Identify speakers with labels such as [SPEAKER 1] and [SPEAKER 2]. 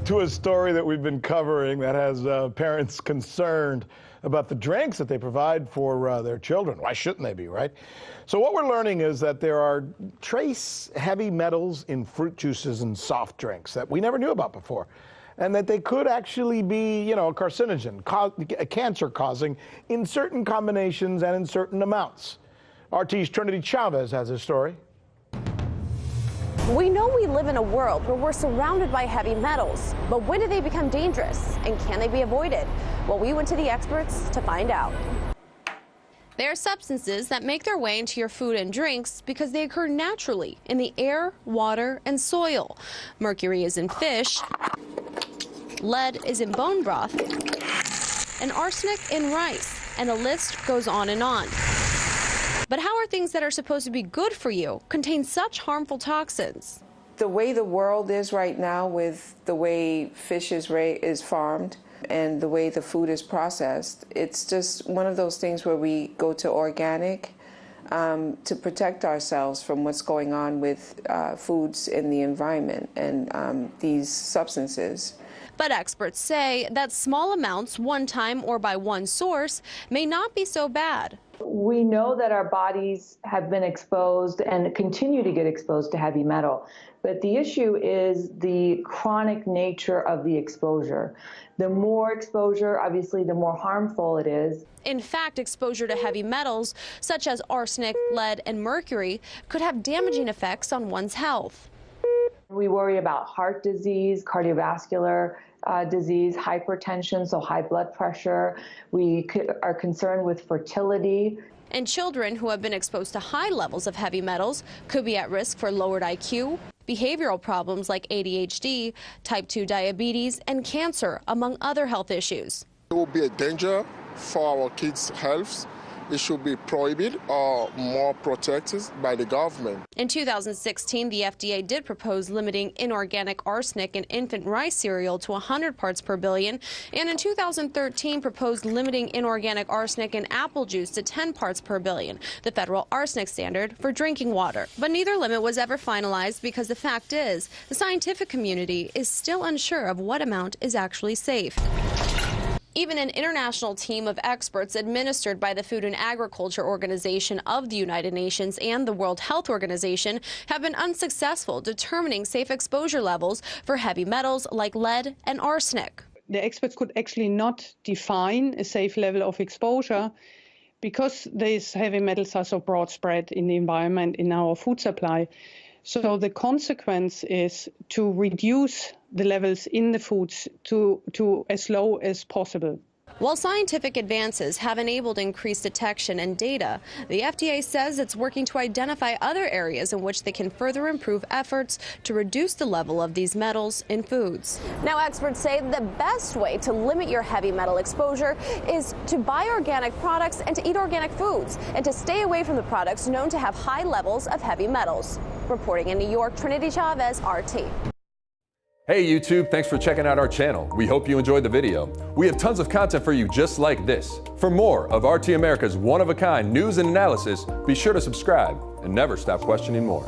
[SPEAKER 1] to a story that we've been covering that has parents concerned about the drinks that they provide for their children. Why shouldn't they be, right? So what we're learning is that there are trace heavy metals in fruit juices and soft drinks that we never knew about before, and that they could actually be, you know, a carcinogen, cancer-causing in certain combinations and in certain amounts. RT's Trinity Chavez has a story.
[SPEAKER 2] We know we live in a world where we're surrounded by heavy metals, but when do they become dangerous, and can they be avoided? Well, we went to the experts to find out. They are substances that make their way into your food and drinks because they occur naturally in the air, water, and soil. Mercury is in fish, lead is in bone broth, and arsenic in rice, and the list goes on and on. But how are things that are supposed to be good for you contain such harmful toxins?
[SPEAKER 3] The way the world is right now, with the way fish is farmed and the way the food is processed, it's just one of those things where we go to organic to protect ourselves from what's going on with foods in the environment and these substances.
[SPEAKER 2] But experts say that small amounts, one time or by one source, may not be so bad.
[SPEAKER 4] We know that our bodies have been exposed and continue to get exposed to heavy metal. But the issue is the chronic nature of the exposure. The more exposure, obviously, the more harmful it is.
[SPEAKER 2] In fact, exposure to heavy metals, such as arsenic, lead, and mercury, could have damaging effects on one's health.
[SPEAKER 4] We worry about heart disease, cardiovascular disease, hypertension, so high blood pressure. We are concerned with fertility.
[SPEAKER 2] And children who have been exposed to high levels of heavy metals could be at risk for lowered IQ, behavioral problems like ADHD, type 2 diabetes, and cancer, among other health issues.
[SPEAKER 5] It will be a danger for our kids' health. It should be prohibited or more protected by the government.
[SPEAKER 2] In 2016, the FDA did propose limiting inorganic arsenic in infant rice cereal to 100 parts per billion, and in 2013 proposed limiting inorganic arsenic in apple juice to 10 parts per billion, the federal arsenic standard for drinking water. But neither limit was ever finalized because the fact is, the scientific community is still unsure of what amount is actually safe. Even an international team of experts administered by the Food and Agriculture Organization of the United Nations and the World Health Organization have been unsuccessful determining safe exposure levels for heavy metals like lead and arsenic.
[SPEAKER 6] The experts could actually not define a safe level of exposure because these heavy metals are so broad spread in the environment, in our food supply. So the consequence is to reduce the levels in the foods to as low as possible.
[SPEAKER 2] While scientific advances have enabled increased detection and data, the FDA says it's working to identify other areas in which they can further improve efforts to reduce the level of these metals in foods. Now, experts say the best way to limit your heavy metal exposure is to buy organic products and to eat organic foods, and to stay away from the products known to have high levels of heavy metals. Reporting in New York, Trinity Chavez, RT.
[SPEAKER 7] Hey YouTube, thanks for checking out our channel. We hope you enjoyed the video. We have tons of content for you just like this. For more of RT America's one-of-a-kind news and analysis, be sure to subscribe and never stop questioning more.